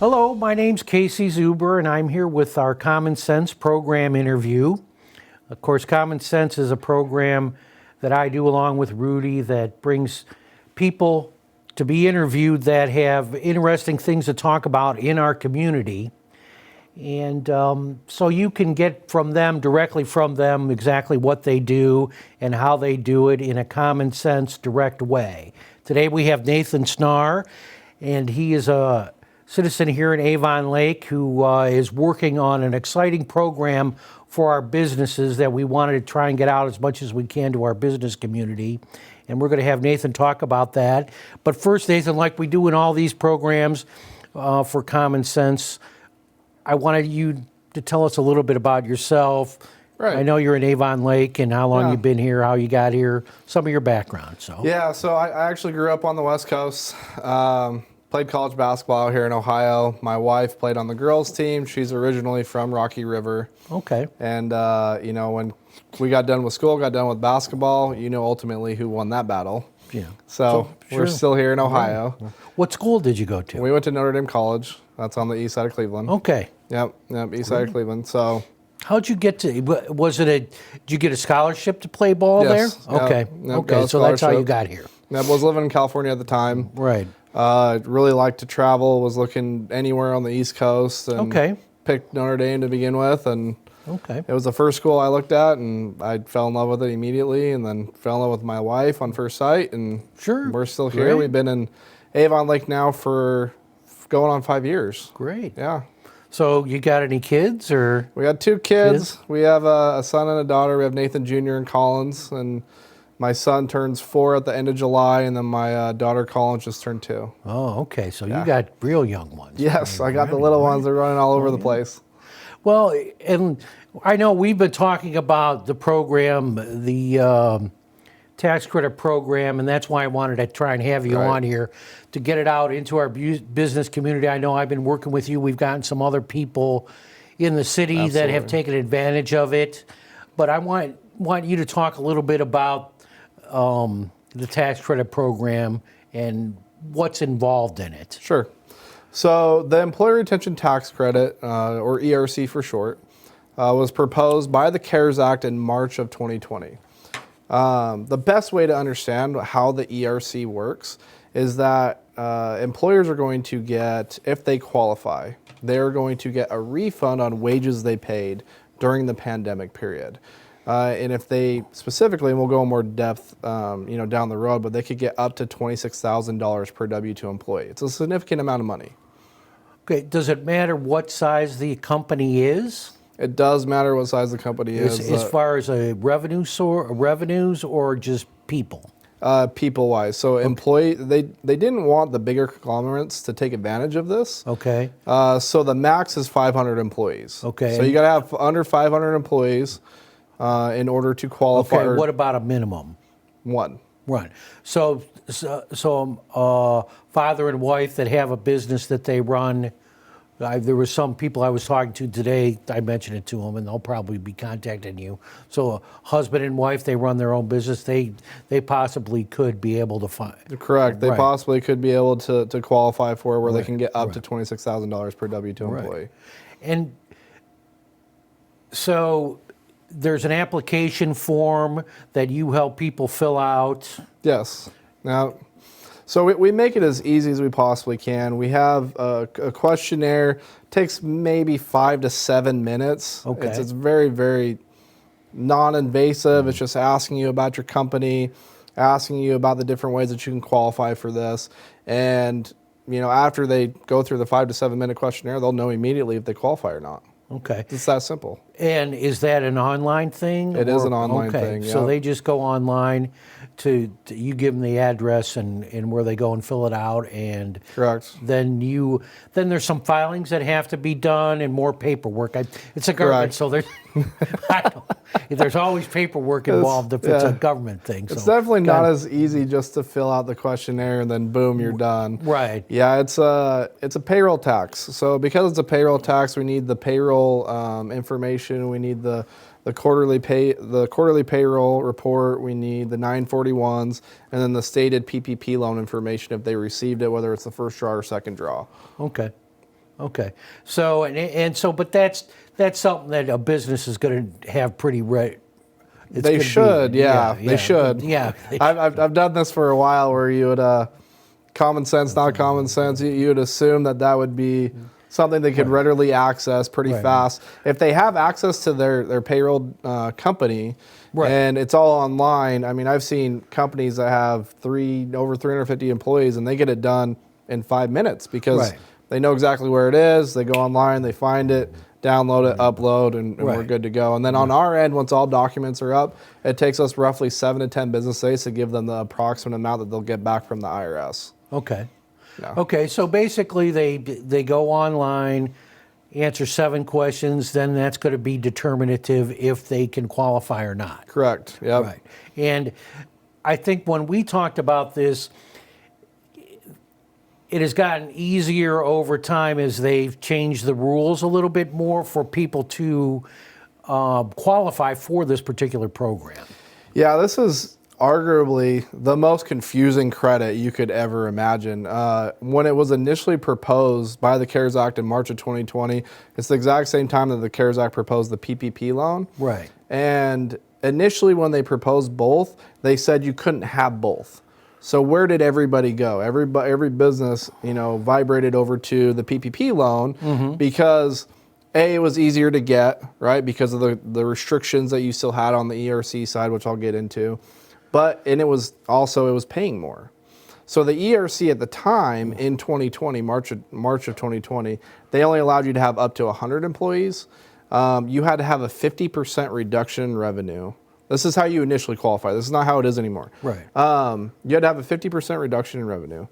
Hello, my name's Casey Zuber, and I'm here with our Common Sense program interview. Of course, Common Sense is a program that I do along with Rudy that brings people to be interviewed that have interesting things to talk about in our community. And so you can get from them, directly from them, exactly what they do and how they do it in a common sense, direct way. Today we have Nathan Snar, and he is a citizen here in Avon Lake who is working on an exciting program for our businesses that we wanted to try and get out as much as we can to our business community. And we're going to have Nathan talk about that. But first, Nathan, like we do in all these programs for Common Sense, I wanted you to tell us a little bit about yourself. Right. I know you're in Avon Lake and how long you've been here, how you got here, some of your background. So I actually grew up on the West Coast. Played college basketball here in Ohio. My wife played on the girls' team. She's originally from Rocky River. Okay. And, when we got done with school, got done with basketball, ultimately who won that battle. Yeah. So sure. We're still here in Ohio. What school did you go to? We went to Notre Dame College. That's on the east side of Cleveland. Okay. Yep, east side of Cleveland. So how'd you get to, did you get a scholarship to play ball yes, there? Okay. Yep, Okay, so that's how you got here. I was living in California at the time. Right. Really liked to travel, was looking anywhere on the East Coast. And picked Notre Dame to begin with. And it was the first school I looked at, and I fell in love with it immediately, and then fell in love with my wife on first sight. And we're still here. Great. We've been in Avon Lake now for going on 5 years. Great. Yeah. So you got any kids or? We got 2 kids. We have a son and a daughter. We have Nathan Jr. and Collins, and my son turns 4 at the end of July, and then my daughter Collins just turned 2. Oh, okay. So you got real young ones. Yes, I got the little ones. They're running all over the place. Well, and I know we've been talking about the program, the tax credit program, and that's why I wanted to try and have you on here to get it out into our business community. I know I've been working with you. We've gotten some other people in the city that have taken advantage of it. But I want you to talk a little bit about the tax credit program and what's involved in it. Sure. So the Employee Retention Tax Credit, or ERC for short, was proposed by the CARES Act in March of 2020. The best way to understand how the ERC works is that employers are going to get, if they qualify, they're going to get a refund on wages they paid during the pandemic period. And if they specifically, and we'll go in more depth, down the road, but they could get up to $26,000 per W-2 employee. It's a significant amount of money. Okay. Does it matter what size the company is? It does matter what size the company is. As far as a revenues or just people? People-wise. So they didn't want the bigger conglomerates to take advantage of this. Okay. So the max is 500 employees. Okay. So you got to have under 500 employees in order to qualify. Okay. What about a minimum? 1. Right. So father and wife that have a business that they run. There were some people I was talking to today, I mentioned it to them, and they'll probably be contacting you. So a husband and wife, they run their own business. They possibly could be able to find. Correct. They possibly could be able to qualify for where they can get up to $26,000 per W-2 employee. And so there's an application form that you help people fill out. Yes. Now, so we make it as easy as we possibly can. We have a questionnaire. It takes maybe 5 to 7 minutes. Okay. It's very, very non-invasive. It's just asking you about your company, asking you about the different ways that you can qualify for this. And, after they go through the 5 to 7 minute questionnaire, they'll know immediately if they qualify or not. Okay. It's that simple. And is that an online thing? It is an online thing, So yeah. they just go online to you give them the address and where they go and fill it out, and Correct. Then there's some filings that have to be done and more paperwork. It's a government, so there's always paperwork involved if it's a government thing. It's definitely not as easy just to fill out the questionnaire and then boom, you're done. Right. Yeah, it's a payroll tax. So because it's a payroll tax, we need the payroll information. We need the quarterly payroll report. We need the 941s, and then the stated PPP loan information if they received it, whether it's the first draw or second draw. Okay. Okay. So and so, but that's something that a business is going to have pretty They should, yeah, they should. Yeah. I've done this for a while where you would, common sense, not common sense, you would assume that would be something they could readily access pretty fast. If they have access to their payroll company and it's all online, I mean, I've seen companies that have over 350 employees and they get it done in 5 minutes because they know exactly where it is. They go online, they find it, download it, upload, and we're good to go. And then on our end, once all documents are up, it takes us roughly 7 to 10 business days to give them the approximate amount that they'll get back from the IRS. Okay. Yeah. Okay, so basically they go online, answer 7 questions, then that's going to be determinative if they can qualify or not. Correct. Yep. Right. And I think when we talked about this, it has gotten easier over time as they've changed the rules a little bit more for people to qualify for this particular program. Yeah, this is arguably the most confusing credit you could ever imagine. When it was initially proposed by the CARES Act in March of 2020, it's the exact same time that the CARES Act proposed the PPP loan. Right. And initially when they proposed both, they said you couldn't have both. So where did everybody go? Every business, vibrated over to the PPP loan because A, it was easier to get, right? Because of the restrictions that you still had on the ERC side, which I'll get into. And it was paying more. So the ERC at the time in 2020, March of 2020, they only allowed you to have up to 100 employees. You had to have a 50% reduction in revenue. This is how you initially qualify. This is not how it is anymore. Right. You had to have a 50% reduction in revenue.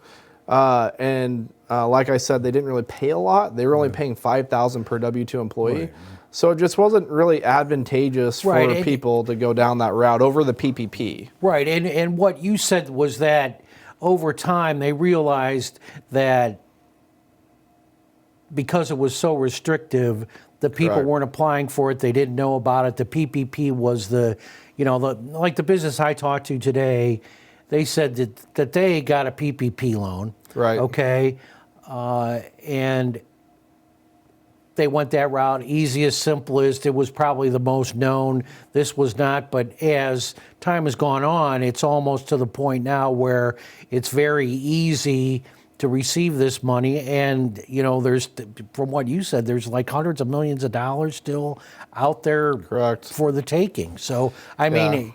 Like I said, they didn't really pay a lot. They were only paying $5,000 per W-2 employee. Right. So it just wasn't really advantageous for people to go down that route over the PPP. Right. And what you said was that over time they realized that because it was so restrictive, the people weren't applying for it. They didn't know about it. The PPP was like the business I talked to today, they said that they got a PPP loan. Right. Okay. And they went that route, easiest, simplest. It was probably the most known. This was not. But as time has gone on, it's almost to the point now where it's very easy to receive this money, and there's, from what you said, there's like hundreds of millions of dollars still out there for the taking. So I mean,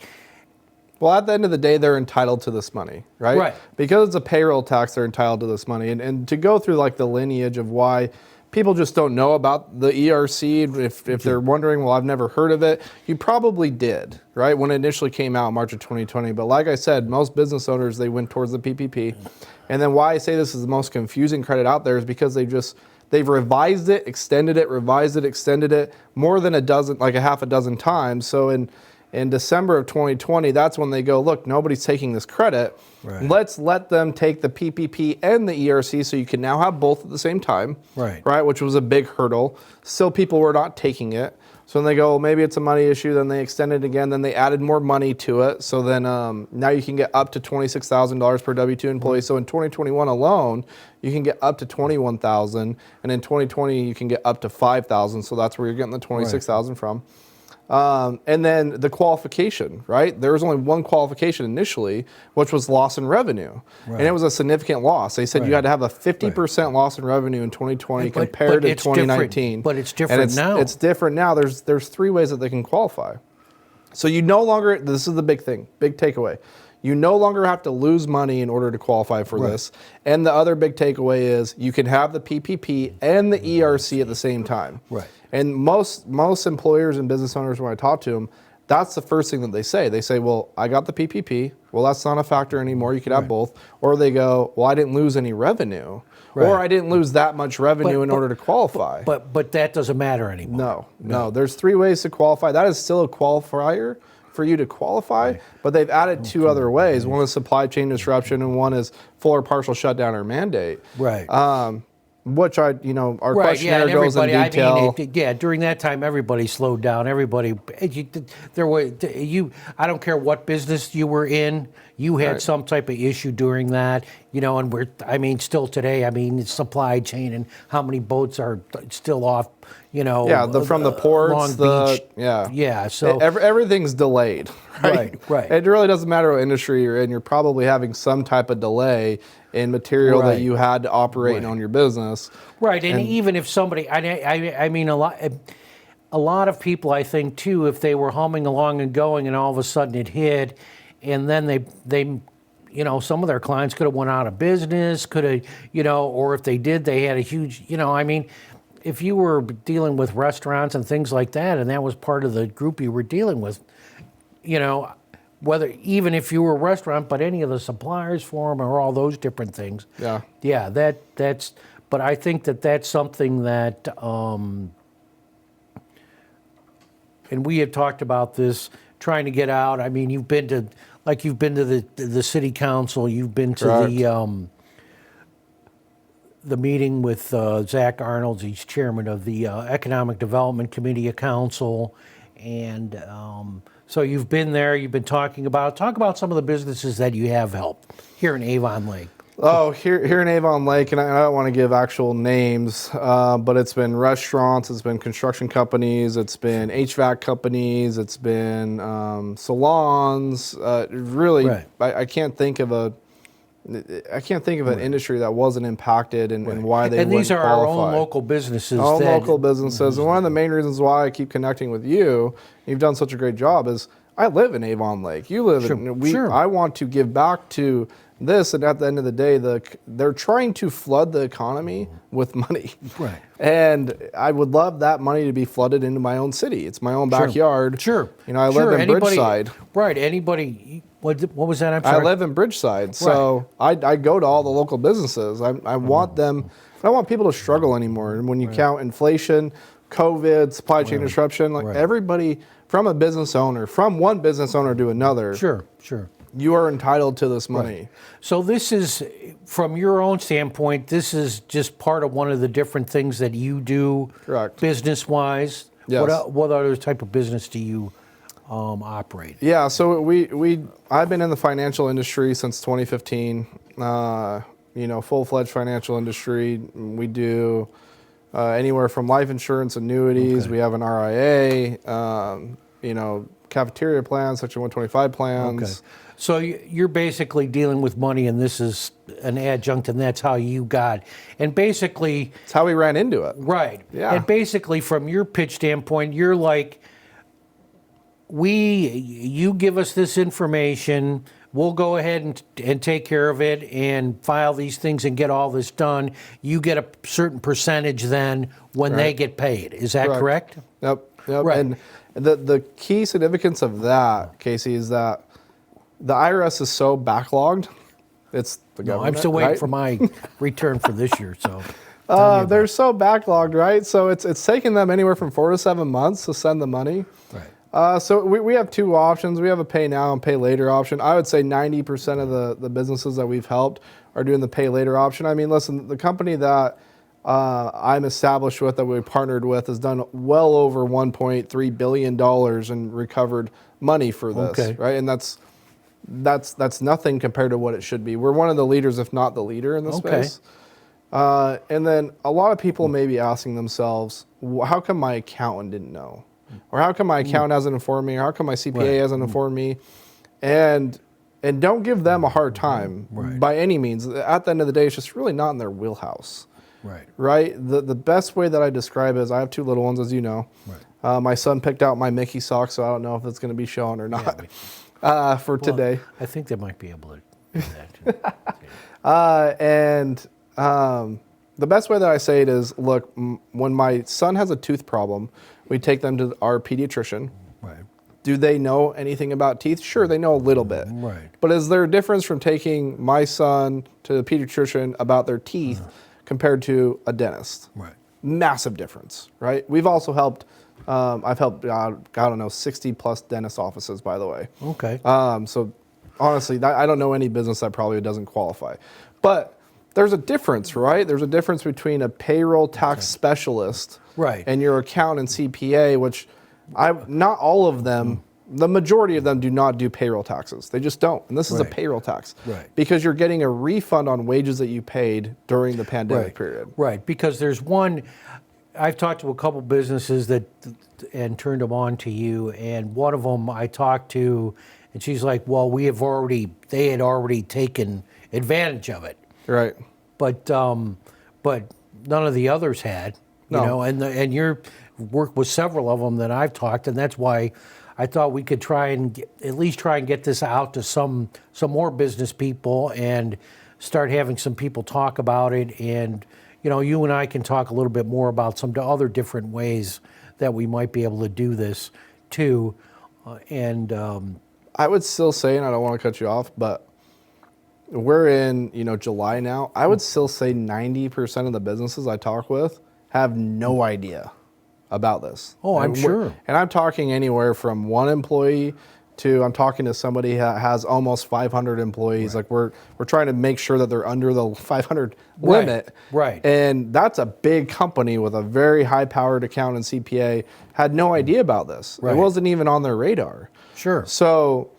well, at the end of the day, they're entitled to this money, right? Right. Because it's a payroll tax, they're entitled to this money, and to go through like the lineage of why people just don't know about the ERC. If they're wondering, well, I've never heard of it, you probably did, right? When it initially came out in March of 2020. But like I said, most business owners, they went towards the PPP. And then why I say this is the most confusing credit out there is because they've revised it, extended it, revised it, extended it more than a half a dozen times. So in December of 2020, that's when they go, look, nobody's taking this credit. Right. Let's let them take the PPP and the ERC so you can now have both at the same time, right? Which was a big hurdle. Still, people were not taking it. So then they go, well, maybe it's a money issue. Then they extended it again. Then they added more money to it. So then now you can get up to $26,000 per W-2 employee. So in 2021 alone, you can get up to $21,000. And in 2020, you can get up to $5,000. So that's where you're getting the $26,000 from. And then the qualification, right? There was only one qualification initially, which was loss in revenue. Right. And it was a significant loss. They said you had to have a 50% loss in revenue in 2020 compared to 2019. But it's different now. It's different now. There's 3 ways that they can qualify. So you no longer, this is the big thing, big takeaway. You no longer have to lose money in order to qualify for this. And the other big takeaway is you can have the PPP and the ERC at the same time. Right. And most employers and business owners, when I talk to them, that's the first thing that they say. They say, well, I got the PPP. Well, that's not a factor anymore. You could have both. Or they go, well, I didn't lose any revenue. Right. Or I didn't lose that much revenue in order to qualify. But that doesn't matter anymore. No. There's 3 ways to qualify. That is still a qualifier for you to qualify, but they've added 2 other ways. One is supply chain disruption, and one is full or partial shutdown or mandate. Right. Which our questionnaire goes in detail. I mean, during that time, everybody slowed down. Everybody, I don't care what business you were in, you had Right. some type of issue during that, and still today, it's supply chain and how many boats are still off, Yeah, from the ports, Long Beach. yeah. Yeah, so, Everything's delayed, right? Right. It really doesn't matter what industry you're in. You're probably having some type of delay in material that Right. you had to operate Right. on your business. right, and even if somebody, a lot of people, I think, too, if they were humming along and going and all of a sudden it hit, and then they some of their clients could have went out of business, could have, or if they did, they had a huge, if you were dealing with restaurants and things like that, and that was part of the group you were dealing with, whether, even if you were a restaurant, but any of the suppliers for them or all those different things. Yeah. Yeah, but I think that's something that, and we had talked about this, trying to get out. You've been to the city council, you've been to Correct. the meeting with Zach Arnold. He's chairman of the Economic Development Committee of Council, and so you've been there. You've been talk about some of the businesses that you have helped here in Avon Lake. Oh, here in Avon Lake, and I don't want to give actual names, but it's been restaurants, it's been construction companies, it's been HVAC companies, it's been salons. Really, Right. I can't think of an industry that wasn't impacted and why they And these wouldn't are our qualify. own local businesses. All that- local businesses, and one of the main reasons why I keep connecting with you, you've done such a great job, is I live in Avon Lake. You live in. Sure. I want to give back to this, and at the end of the day, they're trying to flood the economy with money. Right. And I would love that money to be flooded into my own city. It's my own backyard. Sure. I live in Bridgeside. Right. Anybody. What was that? I'm I sorry. live in Bridgeside, so I go to all the local businesses. I want them. I don't want people to struggle anymore. And when you count inflation, COVID, supply chain disruption, everybody, from a business owner, from one business owner to another, Sure. you are entitled to this money. Right. So this is, from your own standpoint, this is just part of one of the different things that you do. Correct. Business-wise. Yes. What other type of business do you operate? Yeah, so I've been in the financial industry since 2015. Full-fledged financial industry. We do anywhere from life insurance, annuities. Okay. We have an RIA. Cafeteria plans, Section 125 plans. Okay. So you're basically dealing with money, and this is an adjunct, and that's how you got. And basically, It's how we ran into it. right. Yeah. And basically, from your pitch standpoint, you're like, you give us this information, we'll go ahead and take care of it and file these things and get all this done. You get a certain percentage then when they get paid. Is that correct? Yep. Right. And the key significance of that, Casey, is that the IRS is so backlogged. It's the government. I'm still waiting right? for my return for this year. So they're so backlogged, right? So it's taken them anywhere from 4 to 7 months to send the money. right. So we have two options. We have a pay now and pay later option. I would say 90% of the businesses that we've helped are doing the pay later option. Listen, the company that I'm established with, that we partnered with, has done well over $1.3 billion in recovered money for this, Okay. right? And that's nothing compared to what it should be. We're one of the leaders, if not the leader in this Okay. space. And then a lot of people may be asking themselves, how come my accountant didn't know? Or how come my accountant hasn't informed me? Or how come my CPA Right. hasn't informed me? And don't give them a hard time Right. by any means. At the end of the day, it's just really not in their wheelhouse. Right. Right? The best way that I describe it is, I have two little ones, as you know. Right. My son picked out my Mickey socks, so I don't know if it's going to be shown or not for today. I think they might be able to do that too. And the best way that I say it is, look, when my son has a tooth problem, we take them to our pediatrician. Right. Do they know anything about teeth? Sure, they know a little bit. Right. But is there a difference from taking my son to the pediatrician about their teeth compared to a dentist? Right. Massive difference, right? We've also helped, I've helped, I don't know, 60 plus dentist offices, by the way. Okay. So honestly, I don't know any business that probably doesn't qualify. But there's a difference, right? There's a difference between a payroll tax specialist Right. and your accountant CPA, which not all of them the majority of them do not do payroll taxes. They just don't. And this is a Right. payroll tax. Right. Because you're getting a refund on wages that you paid during the pandemic Right. period. Right, because there's one, I've talked to a couple businesses and turned them on to you, and one of them I talked to, and she's like, well, they had already taken advantage of it. Right. But none of the others had, you No. know, and your work with several of them that I've talked, and that's why I thought we could at least try and get this out to some more business people and start having some people talk about it. And, you know, you and I can talk a little bit more about some other different ways that we might be able to do this too. I would still say, and I don't want to cut you off, but we're in, July now. I would still say 90% of the businesses I talk with have no idea about this. Oh, I'm sure. And I'm talking anywhere from one employee to I'm talking to somebody who has almost 500 employees. Like we're trying to make sure that they're under the 500 limit. Right. And that's a big company with a very high-powered accountant and CPA had no idea about this. Right. It wasn't even on their radar. Sure. So,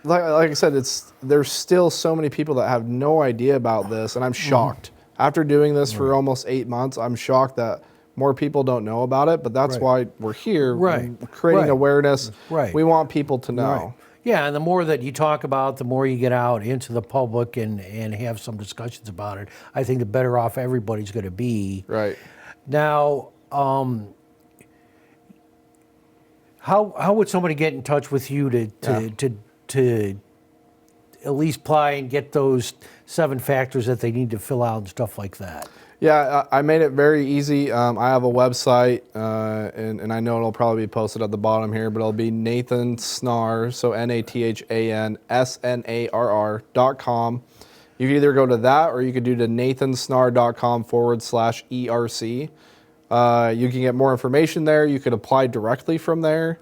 like I said, there's still so many people that have no idea about this, and I'm shocked. After doing this for almost 8 months, I'm shocked that more people don't know about it, but that's why we're here, creating awareness. Right. We want people to know. Right. Yeah, and the more that you talk about, the more you get out into the public and have some discussions about it, I think the better off everybody's going to be. Right. Now, how would somebody get in touch with you to at least apply and get those 7 factors that they need to fill out and stuff like that? Yeah, I made it very easy. I have a website, and I know it'll probably be posted at the bottom here, but it'll be Nathan Snarr, so NathanSnarr.com. You can either go to that or you could do to nathansnarr.com/ERC. You can get more information there. You could apply directly from there.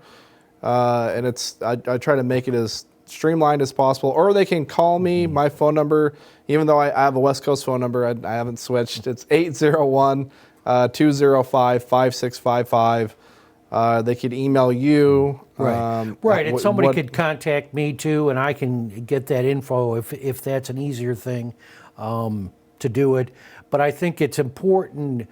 And I try to make it as streamlined as possible, or they can call me. My phone number, even though I have a West Coast phone number, I haven't switched. It's 801-205-5655. They could email you. Right, and somebody could contact me too, and I can get that info if that's an easier thing to do it. But I think it's important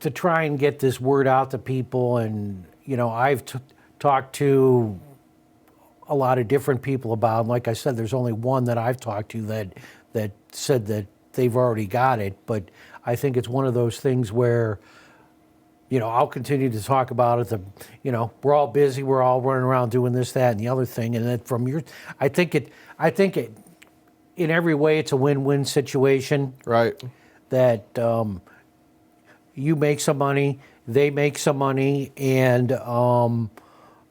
to try and get this word out to people. And, I've talked to a lot of different people about, and like I said, there's only one that I've talked to that said that they've already got it. But I think it's one of those things where, I'll continue to talk about it. We're all busy. We're all running around doing this, that, and the other thing. And then I think it, in every way, it's a win-win situation. Right. That you make some money, they make some money, and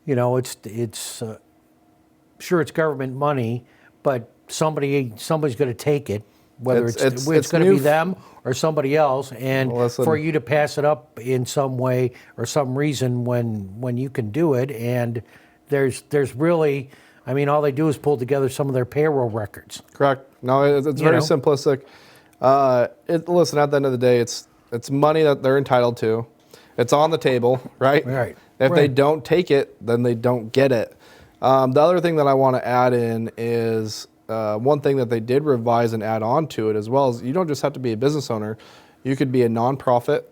it's sure it's government money, but somebody's going to take it, whether it's going to be them or somebody else, and for you to pass it up in some way or some reason when you can do it. And there's really, all they do is pull together some of their payroll records. Correct. No, it's very simplistic. Listen, at the end of the day, it's money that they're entitled to. It's on the table, right? Right. If they don't take it, then they don't get it. The other thing that I want to add in is one thing that they did revise and add on to it as well is you don't just have to be a business owner. You could be a nonprofit.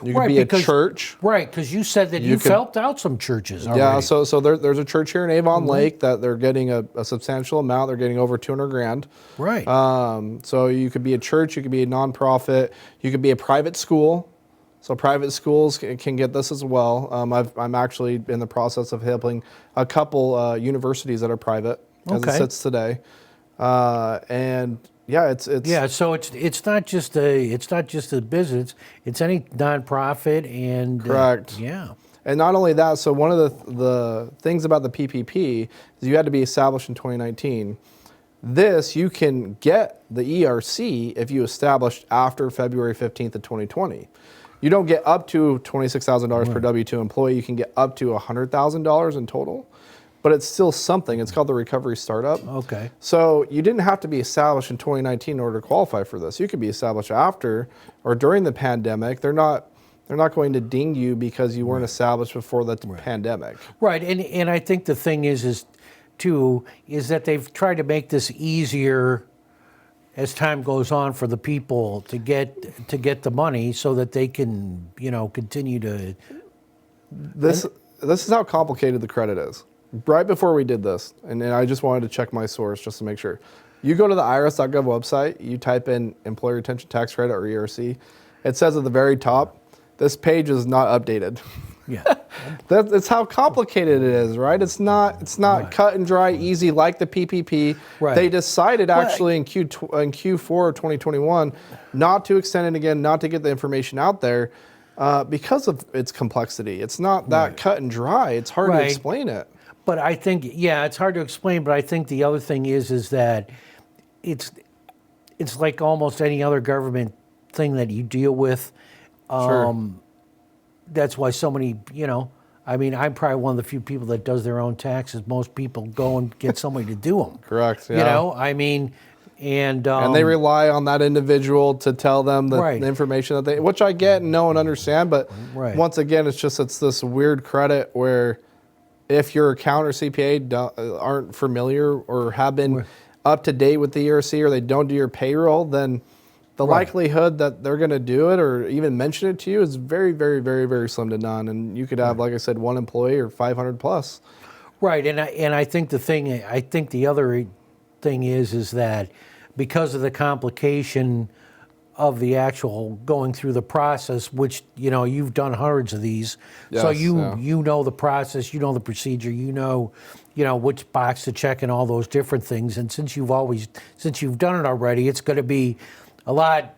You could be a church. Right, because you said that you've helped out some churches already. Yeah, so there's a church here in Avon Lake that they're getting a substantial amount. They're getting over $200,000. Right. So you could be a church, you could be a nonprofit, you could be a private school. So private schools can get this as well. I'm actually in the process of helping a couple universities that are private as it sits today. And yeah, it's so it's not just a business. It's any nonprofit and correct. Yeah. And not only that, so one of the things about the PPP is you had to be established in 2019. This, you can get the ERC if you established after February 15th of 2020. You don't get up to $26,000 per W-2 employee. You can get up to $100,000 in total, but it's still something. It's called the Recovery Startup. Okay. So you didn't have to be established in 2019 in order to qualify for this. You could be established after or during the pandemic. They're not They're not going to ding you because you weren't established before the pandemic. Right, and I think the thing is that they've tried to make this easier as time goes on for the people to get the money so that they can, continue to. This is how complicated the credit is. Right before we did this, and I just wanted to check my source just to make sure. You go to the irs.gov website, you type in Employee Retention Tax Credit or ERC. It says at the very top, this page is not updated. Yeah. That's how complicated it is, right? It's not cut and dry, easy like the PPP. Right. They decided actually in Q4 of 2021 not to extend it again, not to get the information out there because of its complexity. It's not that cut and dry. It's hard to explain it. But I think, it's hard to explain, but I think the other thing is that it's like almost any other government thing that you deal with. Sure. That's why so many, I'm probably one of the few people that does their own taxes. Most people go and get somebody to do them. Correct. Yeah. And they rely on that individual to tell them the information that which I get and know and understand. But once again, it's this weird credit where if your accountant or CPA aren't familiar or have been up to date with the ERC or they don't do your payroll, then the likelihood that they're going to do it or even mention it to you is very, very, very, very slim to none. And you could have, like I said, one employee or 500 plus. Right, and I think the other thing is that because of the complication of the actual going through the process, which you've done hundreds of these, so you know the process, you know the procedure, you know which box to check and all those different things. And since you've done it already, it's going to be a lot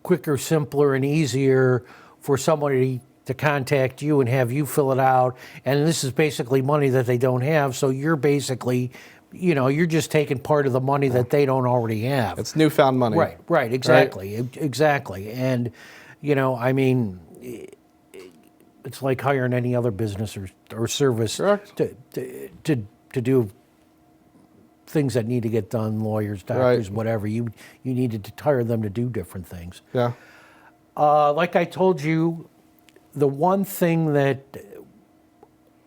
quicker, simpler, and easier for somebody to contact you and have you fill it out. And this is basically money that they don't have, so you're basically, you're just taking part of the money that they don't already have. It's newfound money. Right, exactly. And, it's like hiring any other business or service to do things that need to get done, lawyers, doctors, whatever. You needed to hire them to do different things. Yeah. Like I told you, the one thing that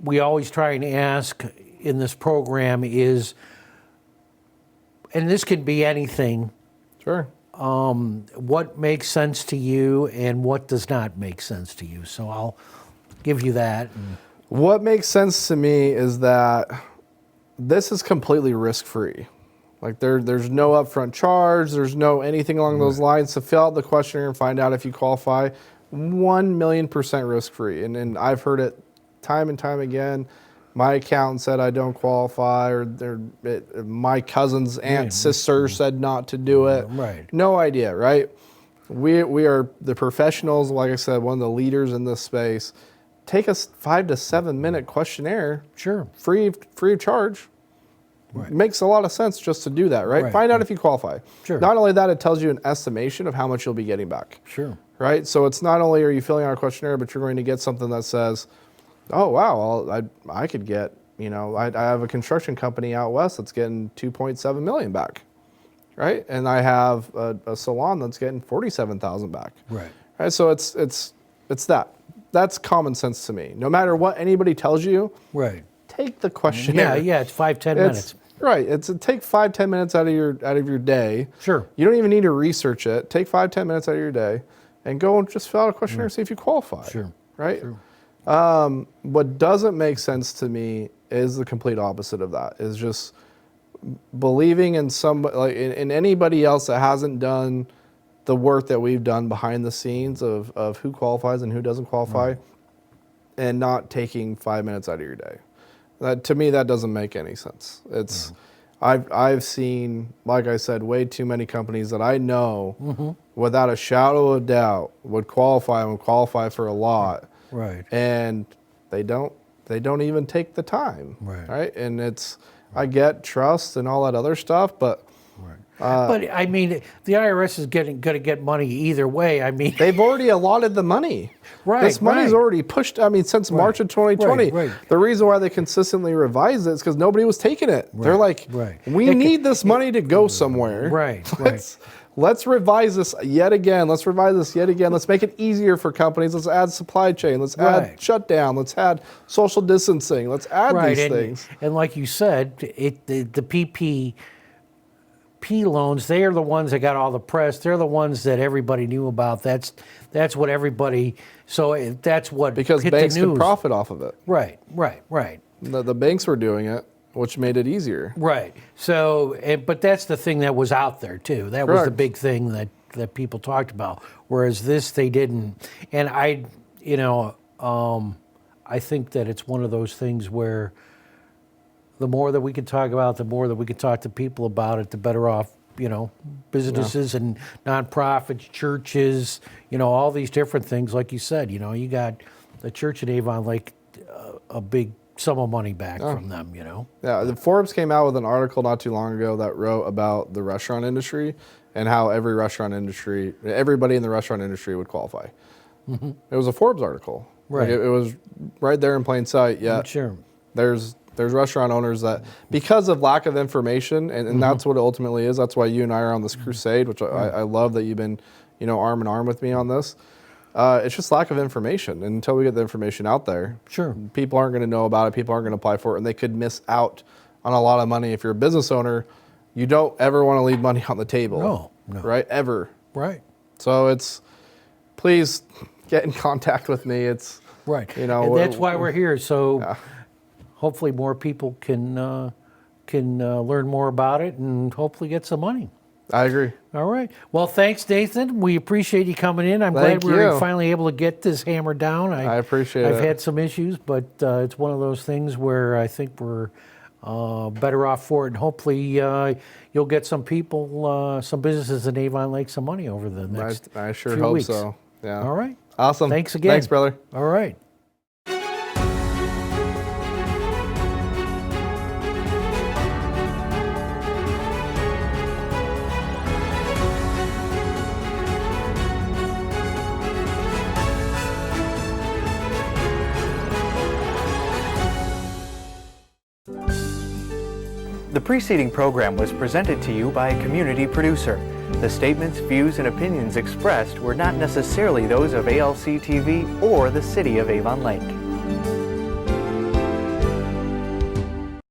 we always try and ask in this program is, and this can be anything. Sure. What makes sense to you and what does not make sense to you. So I'll give you that. What makes sense to me is that this is completely risk-free. Like there's no upfront charge, there's no anything along those lines. To fill out the questionnaire and find out if you qualify, 1,000,000% risk-free. And I've heard it time and time again. My accountant said I don't qualify, or my cousin's aunt's sister said not to do it. Right. No idea, right? We are the professionals, like I said, one of the leaders in this space. Take a 5 to 7 minute questionnaire. Sure. Free of charge. Right. Makes a lot of sense just to do that, right? Find out if you qualify. Sure. Not only that, it tells you an estimation of how much you'll be getting back. Sure. Right? So it's not only are you filling out a questionnaire, but you're going to get something that says, oh, wow, I could get, I have a construction company out west that's getting $2.7 million back, right? And I have a salon that's getting $47,000 back. Right? So it's that. That's common sense to me. No matter what anybody tells you, take the questionnaire. Yeah, it's 5-10 minutes. Right. Take 5-10 minutes out of your day. Sure. You don't even need to research it. Take 5-10 minutes out of your day and go and just fill out a questionnaire and see if you qualify. Sure. Right? Sure. What doesn't make sense to me is the complete opposite of that. Is just believing in in anybody else that hasn't done the work that we've done behind the scenes of who qualifies and who doesn't qualify, and not taking 5 minutes out of your day. To me, that doesn't make any sense. It's I've seen, like I said, way too many companies that I know without a shadow of doubt would qualify for a lot. Right. And they don't even take the time. Right. And I get trust and all that other stuff, but but the IRS is going to get money either way. They've already allotted the money. Right. This money's already pushed. Since March of 2020. Right. The reason why they consistently revised it is because nobody was taking it. They're like, we need this money to go somewhere. Right. let's revise this yet again. Let's revise this yet again. Let's make it easier for companies. Let's add supply chain. Let's add shutdown. Let's add social distancing. Let's add these things. And like you said, the PPP loans, they are the ones that got all the press. They're the ones that everybody knew about. That's what everybody, so that's what because hit banks the news. could profit off of it. Right. The banks were doing it, which made it easier. Right. So, but that's the thing that was out there too. That was the big thing that people talked about. Whereas this, they didn't. And I think that it's one of those things where the more that we can talk about, the more that we can talk to people about it, the better off, businesses and nonprofits, churches, all these different things. Like you said, you got the church in Avon Lake, a big sum of money back from them, Yeah, the Forbes came out with an article not too long ago that wrote about the restaurant industry and how everybody in the restaurant industry would qualify. Mm-hmm. It was a Forbes article. Right. Like it was right there in plain sight. Yeah. Sure. There's restaurant owners that, because of lack of information, and that's what it ultimately is. That's why you and I are on this crusade, which I love that you've been, arm in arm with me on this. It's just lack of information. And until we get the information out there, sure, people aren't going to know about it. People aren't going to apply for it, and they could miss out on a lot of money. If you're a business owner, you don't ever want to leave money on the table. No. Right? Ever. Right. So please get in contact with me. It's right. And that's why we're here. So hopefully more people can learn more about it and hopefully get some money. I agree. All right. Well, thanks, Nathan. We appreciate you coming in. I'm glad we were finally able to get this hammered down. I appreciate it. I've had some issues, but it's one of those things where I think we're better off for it. And hopefully you'll get some people, some businesses in Avon Lake some money over the next I sure few hope weeks. so. Yeah. All right. Awesome. Thanks again. Thanks, brother. All right. The preceding program was presented to you by a community producer. The statements, views, and opinions expressed were not necessarily those of ALC TV or the City of Avon Lake.